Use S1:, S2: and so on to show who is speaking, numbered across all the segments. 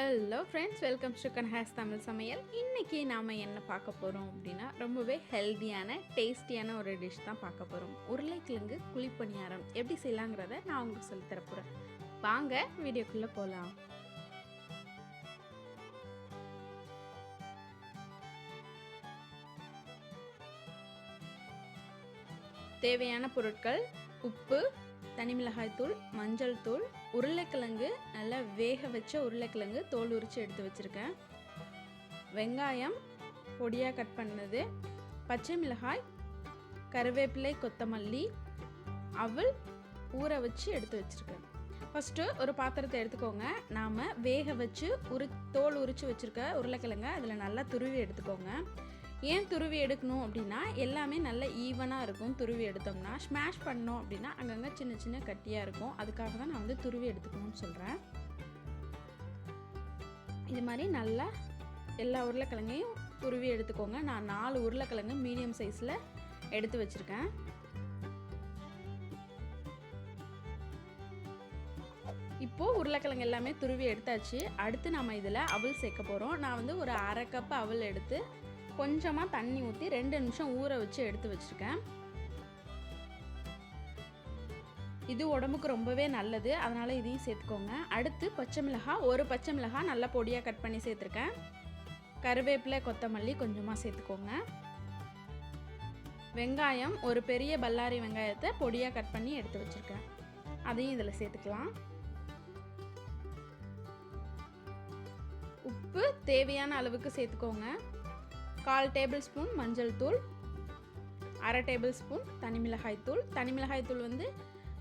S1: Hello friends, welcome to Kanaka சமையல். இன்றைக்கி நாம் என்ன பார்க்க போகிறோம் அப்படின்னா, ரொம்பவே ஹெல்த்தியான டேஸ்டியான ஒரு டிஷ் தான் பார்க்க போகிறோம். உருளைக்கிழங்கு குழிப்பணியாரம் எப்படி செய்யலாங்கிறத நான் உங்களுக்கு சொல்லித்தர போகிறேன். வாங்க வீடியோக்குள்ளே போகலாம். தேவையான பொருட்கள்: உப்பு, தனி மிளகாய் தூள், மஞ்சள் தூள், உருளைக்கிழங்கு, நல்லா வேக வச்ச உருளைக்கிழங்கு தோல் உரித்து எடுத்து வச்சுருக்கேன், வெங்காயம் பொடியாக கட் பண்ணது, பச்சை மிளகாய், கருவேப்பிலை, கொத்தமல்லி, அவல் ஊற வச்சு எடுத்து வச்சுருக்கேன். ஃபஸ்ட்டு ஒரு பாத்திரத்தை எடுத்துக்கோங்க. நாம் வேக வச்சு தோல் உரித்து வச்சுருக்க உருளைக்கிழங்க அதில் நல்லா துருவி எடுத்துக்கோங்க. ஏன் துருவி எடுக்கணும் அப்படின்னா, எல்லாமே நல்லா ஈவனாக இருக்கும். துருவி எடுத்தோம்னா ஸ்மாஷ் பண்ணோம் அப்படின்னா அங்கங்கே சின்ன சின்ன கட்டியாக இருக்கும். அதுக்காக தான் நான் துருவி எடுத்துக்கணும்னு சொல்கிறேன். இது மாதிரி நல்லா எல்லா உருளைக்கிழங்கையும் துருவி எடுத்துக்கோங்க. நான் 4 உருளைக்கிழங்கு மீடியம் சைஸில் எடுத்து வச்சுருக்கேன். இப்போது உருளைக்கிழங்கு எல்லாமே துருவி எடுத்தாச்சு. அடுத்து நம்ம இதில் அவல் சேர்க்க போகிறோம். நான் ஒரு 1/2 கப் அவல் எடுத்து கொஞ்சமாக தண்ணி ஊற்றி 2 நிமிஷம் ஊற வச்சு எடுத்து வச்சுருக்கேன். இது உடம்புக்கு ரொம்பவே நல்லது, அதனால் இதையும் சேர்த்துக்கோங்க. அடுத்து பச்சை மிளகாய், ஒரு பச்சை மிளகாய் நல்லா பொடியாக கட் பண்ணி சேர்த்துருக்கேன். கருவேப்பிலை, கொத்தமல்லி கொஞ்சமாக சேர்த்துக்கோங்க. வெங்காயம், ஒரு பெரிய பல்லாரி வெங்காயத்தை பொடியாக கட் பண்ணி எடுத்து வச்சுருக்கேன், அதையும் இதில் சேர்த்துக்கலாம். உப்பு தேவையான அளவுக்கு சேர்த்துக்கோங்க. 1/4 டேபிள் ஸ்பூன் மஞ்சள் தூள், 1/2 டேபிள் ஸ்பூன் தனி மிளகாய் தூள். தனி மிளகாய் தூள்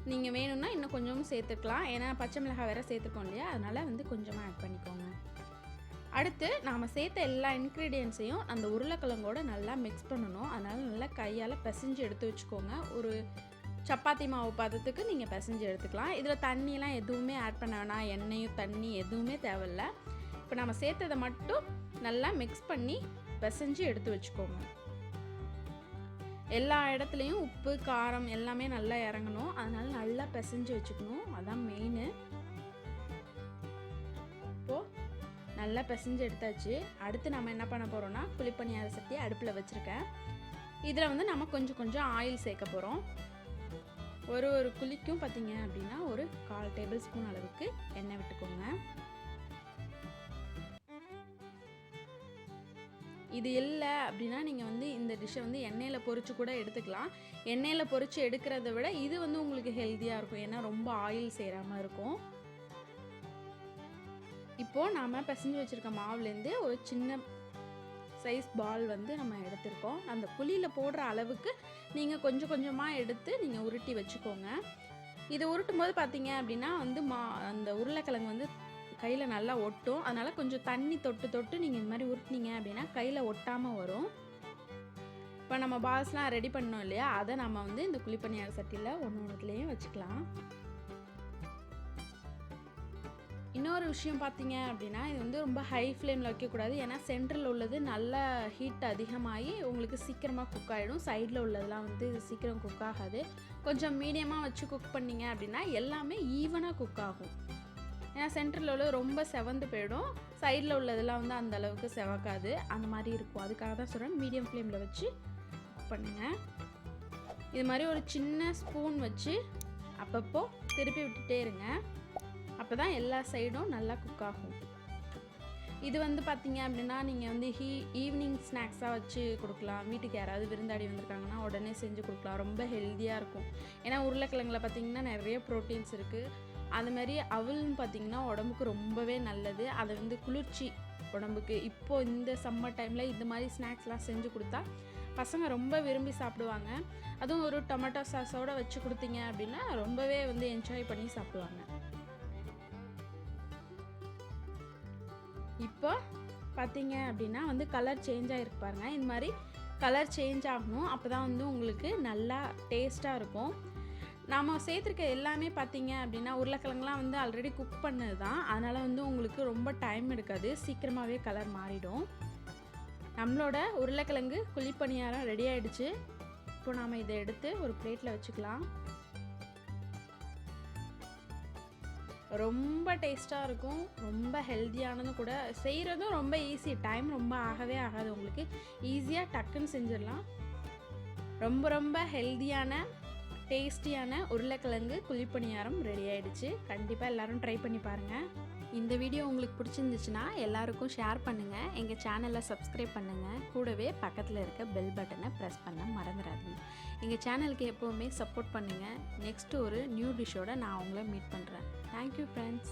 S1: நீங்கள் வேணும்னா இன்னும் கொஞ்சமும் சேர்த்துக்கலாம், ஏன்னா பச்சை மிளகாய் வேறு சேர்த்துக்கோம் இல்லையா, அதனால் கொஞ்சமாக ஆட் பண்ணிக்கோங்க. அடுத்து நாம் சேர்த்த எல்லா இன்க்ரீடியன்ஸையும் அந்த உருளைக்கிழங்கோடு நல்லா மிக்ஸ் பண்ணணும். அதனால் நல்லா கையால் பிசைஞ்சு எடுத்து வச்சுக்கோங்க. ஒரு சப்பாத்தி மாவு பதத்துக்கு நீங்கள் பிசைஞ்சு எடுத்துக்கலாம். இதில் தண்ணியெலாம் எதுவுமே ஆட் பண்ண வேணாம், எண்ணெயும் தண்ணி எதுவுமே தேவையில்லை. இப்போ நம்ம சேர்த்ததை மட்டும் நல்லா மிக்ஸ் பண்ணி பிசைஞ்சு எடுத்து வச்சுக்கோங்க. எல்லா இடத்துலையும் உப்பு, காரம் எல்லாமே நல்லா இறங்கணும், அதனால் நல்லா பிசைஞ்சு வச்சுக்கணும், அதான் மெயின். இப்போது நல்லா பிசைஞ்சு எடுத்தாச்சு. அடுத்து நம்ம என்ன பண்ண போகிறோம்னா, குழிப்பணியார சட்டியை அடுப்பில் வச்சுருக்கேன். இதில் நம்ம கொஞ்சம் கொஞ்சம் ஆயில் சேர்க்க போகிறோம். ஒரு குழிக்கும் பார்த்திங்க அப்படின்னா ஒரு 1/4 டேபிள் ஸ்பூன் அளவுக்கு எண்ணெய் விட்டுக்கோங்க. இது இல்லை அப்படின்னா நீங்கள் இந்த டிஷ்ஷை எண்ணெயில் பொரித்து கூட எடுத்துக்கலாம். எண்ணெயில் பொரித்து எடுக்கிறத விட இது உங்களுக்கு ஹெல்த்தியாக இருக்கும், ஏன்னா ரொம்ப ஆயில் சேராமல் இருக்கும். இப்போது நாம் பிசைஞ்சு வச்சுருக்க மாவுலேருந்து ஒரு சின்ன சைஸ் பால் நம்ம எடுத்துருக்கோம். அந்த குழியில் போடுற அளவுக்கு நீங்கள் கொஞ்சம் கொஞ்சமாக எடுத்து நீங்கள் உருட்டி வச்சுக்கோங்க. இதை உருட்டும் போது பார்த்தீங்க அப்படின்னா அந்த உருளைக்கிழங்கு கையில் நல்லா ஒட்டும். அதனால் கொஞ்சம் தண்ணி தொட்டு நீங்கள் இந்த மாதிரி உருட்டினீங்க அப்படின்னா கையில் ஒட்டாமல் வரும். இப்போ நம்ம பால்ஸ்லாம் ரெடி பண்ணோம் இல்லையா, அதை நம்ம இந்த குழிப்பணியார சட்டியில் ஒன்றுலேயும் வச்சுக்கலாம். இன்னொரு விஷயம் பார்த்தீங்க அப்படின்னா, இது ரொம்ப ஹை ஃப்ளேமில் வைக்கக்கூடாது, ஏன்னா சென்டரில் உள்ளது நல்லா ஹீட் அதிகமாகி உங்களுக்கு சீக்கிரமாக குக் ஆகிடும். சைடில் உள்ளதெல்லாம் சீக்கிரம் குக் ஆகாது. கொஞ்சம் மீடியமாக வச்சு குக் பண்ணிங்க அப்படின்னா எல்லாமே ஈவனாக குக் ஆகும். ஏன்னா சென்டரில் உள்ள ரொம்ப செவந்து போயிடும், சைடில் உள்ளதெல்லாம் அந்த அளவுக்கு செவக்காது, அந்த மாதிரி இருக்கும். அதுக்காக தான் சொல்கிறேன், மீடியம் ஃப்ளேமில் வச்சு குக் பண்ணுங்கள். இது மாதிரி ஒரு சின்ன ஸ்பூன் வச்சு அப்பப்போ திருப்பி விட்டுட்டே இருங்க, அப்போ தான் எல்லா சைடும் நல்லா குக் ஆகும். இது பார்த்தீங்க அப்படின்னா நீங்கள் ஈவினிங் ஸ்நாக்ஸாக வச்சு கொடுக்கலாம். வீட்டுக்கு யாராவது விருந்தாடி வந்திருக்காங்கன்னா உடனே செஞ்சு கொடுக்கலாம், ரொம்ப ஹெல்த்தியாக இருக்கும். ஏன்னா உருளைக்கிழங்குல பார்த்திங்கன்னா நிறைய ப்ரோட்டீன்ஸ் இருக்குது. அதுமாரி அவல்னு பார்த்திங்கன்னா உடம்புக்கு ரொம்பவே நல்லது. அதை குளிர்ச்சி உடம்புக்கு. இப்போது இந்த சம்மர் டைமில் இந்த மாதிரி ஸ்நாக்ஸ்லாம் செஞ்சு கொடுத்தா பசங்க ரொம்ப விரும்பி சாப்பிடுவாங்க. அதுவும் ஒரு டொமேட்டோ சாஸோடு வச்சு கொடுத்தீங்க அப்படின்னா ரொம்பவே என்ஜாய் பண்ணி சாப்பிடுவாங்க. இப்போ பார்த்தீங்க அப்படின்னா கலர் சேஞ்ச் ஆகிருக்கு பாருங்கள். இந்த மாதிரி கலர் சேஞ்ச் ஆகணும், அப்போ தான் உங்களுக்கு நல்லா டேஸ்ட்டாக இருக்கும். நாம் சேர்த்துருக்க எல்லாமே பார்த்தீங்க அப்படின்னா உருளைக்கிழங்குலாம் ஆல்ரெடி குக் பண்ணது தான், அதனால் உங்களுக்கு ரொம்ப டைம் எடுக்காது, சீக்கிரமாகவே கலர் மாறிடும். நம்மளோட உருளைக்கிழங்கு குழிப்பணியாரம் ரெடி ஆகிடுச்சு. இப்போ நாம் இதை எடுத்து ஒரு பிளேட்டில் வச்சுக்கலாம். ரொம்ப டேஸ்ட்டாக இருக்கும், ரொம்ப ஹெல்த்தியானதும் கூட, செய்கிறதும் ரொம்ப ஈஸி, டைம் ரொம்ப ஆகவே ஆகாது உங்களுக்கு, ஈஸியாக டக்குன்னு செஞ்சிடலாம். ரொம்ப ரொம்ப ஹெல்த்தியான டேஸ்டியான உருளைக்கிழங்கு குழிப்பணியாரம் ரெடி ஆகிடுச்சு. கண்டிப்பாக எல்லோரும் ட்ரை பண்ணி பாருங்கள். இந்த வீடியோ உங்களுக்கு பிடிச்சிருந்துச்சுன்னா எல்லாருக்கும் ஷேர் பண்ணுங்கள், எங்கள் சேனலை சப்ஸ்கிரைப் பண்ணுங்கள், கூடவே பக்கத்தில் இருக்க பெல் பட்டனை ப்ரெஸ் பண்ண மறந்துடாதீங்க. எங்கள் சேனலுக்கு எப்போவுமே சப்போர்ட் பண்ணுங்கள். நெக்ஸ்ட்டு ஒரு நியூ டிஷ்ஷோடு நான் உங்களை மீட் பண்ணுறேன். Thank you friends.